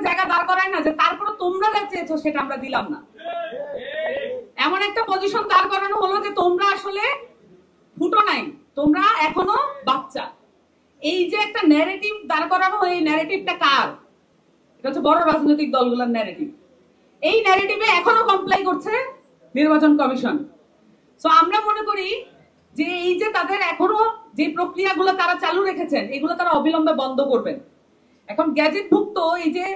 একটা জায়গা দাঁড় করায় না যে তারপরে তোমরা যা চেয়েছো সেটা আমরা দিলাম না, এমন একটা পজিশন দাঁড় করানো হলো যে তোমরা আসলে ফুটো নাই, তোমরা এখনো বাচ্চা। এই যে একটা ন্যারেটিভ দাঁড় করানো, এই ন্যারেটিভটা কার? এটা হচ্ছে বড় রাজনৈতিক দলগুলোর ন্যারেটিভ। এই ন্যারেটিভে এখনো কমপ্লাই করছে নির্বাচন কমিশন। সো আমরা মনে করি যে এই যে তাদের এখনো যে প্রক্রিয়াগুলো তারা চালু রেখেছেন এগুলো তারা অবিলম্বে বন্ধ করবেন। এখন গ্যাজেটভুক্ত এই যে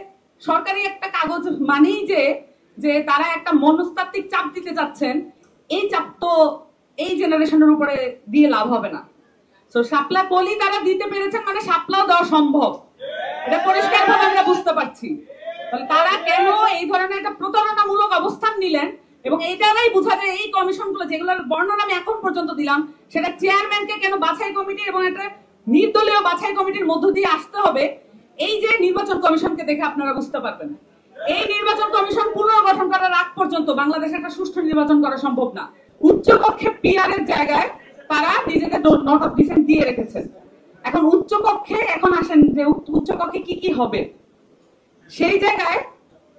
সরকারি একটা কাগজ মানেই যে তারা একটা মনস্তাত্ত্বিক চাপ দিতে যাচ্ছেন, এই চাপ তো এই জেনারেশনের উপরে দিয়ে লাভ হবে না। তো শাপলা পলি তারা দিতে পেরেছেন মানে শাপলাও দেওয়া সম্ভব, এটা পরিষ্কার ভাবে আমরা বুঝতে পারছি। তাহলে তারা কেন এই ধরনের একটা প্রতারণামূলক অবস্থান নিলেন, এবং এইটাই বোঝা যায় এই কমিশনগুলো যেগুলোর বর্ণনা আমি এখন পর্যন্ত দিলাম, সেটা চেয়ারম্যানকে কেন বাছাই কমিটি এবং একটা নির্দলীয় বাছাই কমিটির মধ্য দিয়ে আসতে হবে, এই যে নির্বাচন কমিশনকে দেখে আপনারা বুঝতে পারবেন। এই নির্বাচন কমিশন পুনর্গঠন করার আগ পর্যন্ত বাংলাদেশে একটা সুষ্ঠু নির্বাচন করা সম্ভব না। উচ্চকক্ষে পিআর এর জায়গায় তারা নিজেদের নোট অফ ডিসেন্ট দিয়ে রেখেছেন। এখন উচ্চকক্ষে এখন আসেন যে উচ্চকক্ষে কি কি হবে। সেই জায়গায়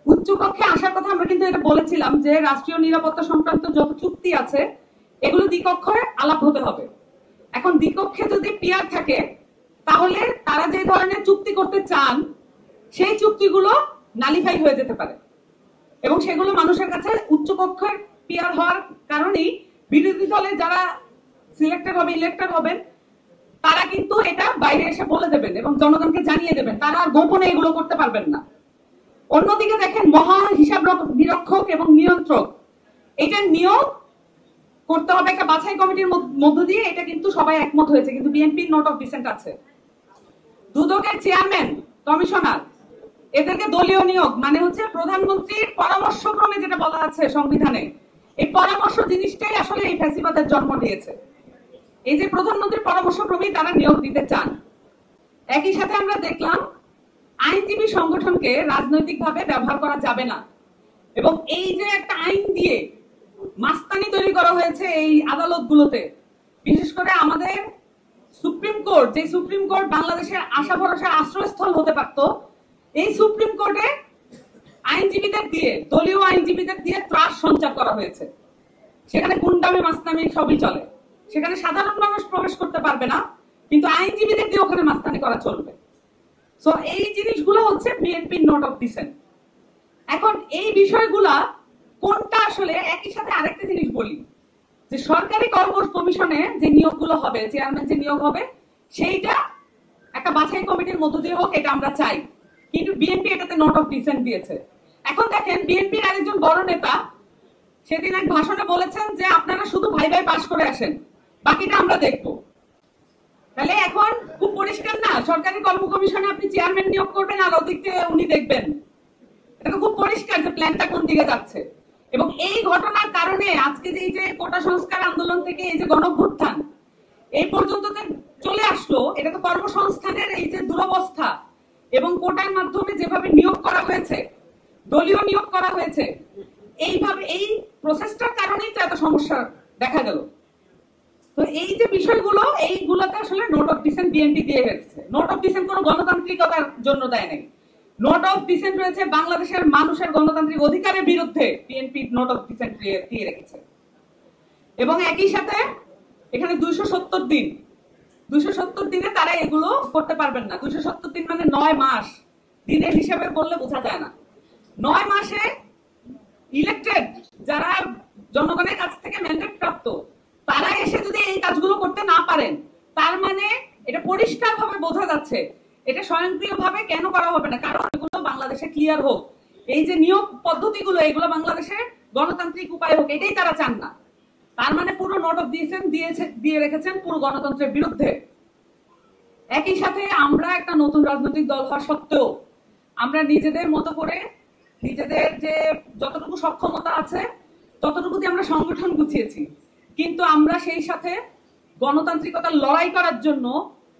উচ্চকক্ষে আসার কথা আমরা কিন্তু এটা বলেছিলাম যে রাষ্ট্রীয় নিরাপত্তা সংক্রান্ত যত চুক্তি আছে এগুলো দ্বিকক্ষে আলাপ হতে হবে। এখন দ্বিকক্ষে যদি পিআর থাকে তাহলে তারা যে ধরনের চুক্তি করতে চান সেই চুক্তিগুলো নালিফাই হয়ে যেতে পারে, এবং সেগুলো মানুষের কাছে উচ্চকক্ষের পিআর হওয়ার কারণেই বিরোধী দলে যারা সিলেক্টেড হবে, ইলেক্টেড হবেন, তারা কিন্তু এটা বাইরে এসে বলে দেবেন এবং জনগণকে জানিয়ে দেবেন, তারা আর গোপনে এগুলো করতে পারবেন না। অন্যদিকে দেখেন মহা হিসাব নিরীক্ষক এবং নিয়ন্ত্রক, এটা নিয়োগ করতে হবে একটা বাছাই কমিটির মধ্য দিয়ে, এটা কিন্তু সবাই একমত হয়েছে, কিন্তু বিএনপির নোট অফ ডিসেন্ট আছে। দুদকের চেয়ারম্যান, কমিশনার, এদেরকে দলীয় নিয়োগ মানে হচ্ছে প্রধানমন্ত্রীর পরামর্শক্রমে, যেটা বলা আছে সংবিধানে, এই পরামর্শ জিনিসটাই আসলে এই ফ্যাসিবাদের জন্ম দিয়েছে। এই যে প্রধানমন্ত্রীর পরামর্শক্রমেই তারা নিয়োগ দিতে চান। একই সাথে আমরা দেখলাম আইনজীবী সংগঠনকে রাজনৈতিকভাবে ব্যবহার করা যাবে না, এবং এই যে একটা আইন দিয়ে মাস্তানি তৈরি করা হয়েছে এই আদালতগুলোতে, বিশেষ করে আমাদের সুপ্রিম কোর্ট, যে সুপ্রিম কোর্ট বাংলাদেশের আশা ভরসার আশ্রয়স্থল হতে পারত, এই সুপ্রিম কোর্টে আইনজীবীদের দিয়ে, দলীয় আইনজীবীদের দিয়ে ত্রাস সঞ্চার করা হয়েছে। সেখানে গুন্ডামি মাস্তানি সবই চলে, সেখানে সাধারণ মানুষ প্রবেশ করতে পারবে না, কিন্তু আইনজীবীদের দিয়ে ওখানে মাস্তানি করা চলবে। সো এই জিনিসগুলো হচ্ছে বিএনপির নোট অফ ডিসেন্ট। এখন এই বিষয়গুলা কোনটা আসলে, একই সাথে আরেকটা জিনিস বলি যে সরকারি কর্ম কমিশনে যে নিয়োগগুলো হবে, চেয়ারম্যান যে নিয়োগ হবে, সেইটা একটা বাছাই কমিটির মধ্য দিয়ে হোক, এটা আমরা চাই, কিন্তু বিএনপি এটাতে নোট অফ ডিসেন্ট দিয়েছে। এখন দেখেন বিএনপির আরেকজন বড় নেতা সেদিন এক ভাষণে বলেছেন যে আপনারা শুধু ভাই ভাই পাশ করে আসেন, বাকিটা আমরা দেখবো। তাহলে এখন খুব পরিষ্কার না, সরকারি কর্ম কমিশনে আপনি চেয়ারম্যান নিয়োগ করবেন আর ওদিক থেকে উনি দেখবেন, এটা খুব পরিষ্কার যে প্ল্যানটা কোন দিকে যাচ্ছে। এবং এই ঘটনার কারণে আজকে যে এই যে কোটা সংস্কার আন্দোলন থেকে এই যে গণঅভ্যুত্থান এই পর্যন্ত চলে আসলো, এটা তো কর্মসংস্থানের এই যে দুরবস্থা এবং কোটার মাধ্যমে যেভাবে নিয়োগ করা হয়েছে, দলীয় নিয়োগ করা হয়েছে, এইভাবে এই প্রসেসটার কারণেই তো এত সমস্যা দেখা গেল। তো এই যে বিষয়গুলো, এইগুলোতে আসলে নোট অফ ডিসেন্ট বিএনপি দিয়ে রেখেছে। নোট অফ ডিসেন্ট কোনো গণতান্ত্রিকতার জন্য দেয় নাই, নোট অফ ডিসেন্ট রয়েছে বাংলাদেশের মানুষের গণতান্ত্রিক অধিকারের বিরুদ্ধে বিএনপি নোট অফ ডিসেন্ট দিয়ে রেখেছে। এবং একই সাথে এখানে 270 দিন, 270 দিনে তারা এগুলো করতে পারবেন না। 270 দিন মানে 9 মাস, দিনের হিসাবে বললে বোঝা যায় না। 9 মাসে ইলেক্টেড যারা জনগণের কাছ থেকে ম্যান্ডেট প্রাপ্ত, তারা এসে যদি এই কাজগুলো করতে না পারেন, তার মানে এটা পরিষ্কারভাবে বোঝা যাচ্ছে এটা স্বয়ংক্রিয়ভাবে কেন করা হবে না, কারণ এগুলো বাংলাদেশে ক্লিয়ার হোক, এই যে নিয়োগ পদ্ধতিগুলো এগুলো বাংলাদেশে গণতান্ত্রিক উপায় হোক, এটাই তারা চান না। তার মানে পুরো নোট অফ দিয়ে রেখেছেন পুরো গণতন্ত্রের বিরুদ্ধে। একই সাথে আমরা একটা নতুন রাজনৈতিক দল হওয়া সত্ত্বেও আমরা নিজেদের মতো করে নিজেদের যে যতটুকু সক্ষমতা আছে ততটুকু দিয়ে আমরা সংগঠন গুছিয়েছি, কিন্তু আমরা সেই সাথে গণতান্ত্রিকতার লড়াই করার জন্য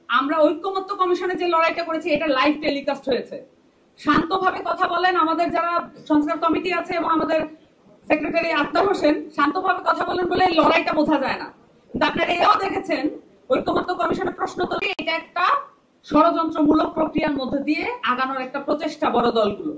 আমরা ঐক্যমত্য কমিশনে যে লড়াইটা করেছি এটা লাইভ টেলিকাস্ট হয়েছে। শান্তভাবে কথা বলেন আমাদের যারা সংস্কার কমিটি আছে এবং আমাদের সেক্রেটারি আক্তার হোসেন, শান্তভাবে কথা বলেন বলে এই লড়াইটা বোঝা যায় না, কিন্তু আপনারা এও দেখেছেন ঐক্যমত্য কমিশনের প্রশ্ন তোলে এটা একটা ষড়যন্ত্রমূলক প্রক্রিয়ার মধ্যে দিয়ে আগানোর একটা প্রচেষ্টা বড় দলগুলো।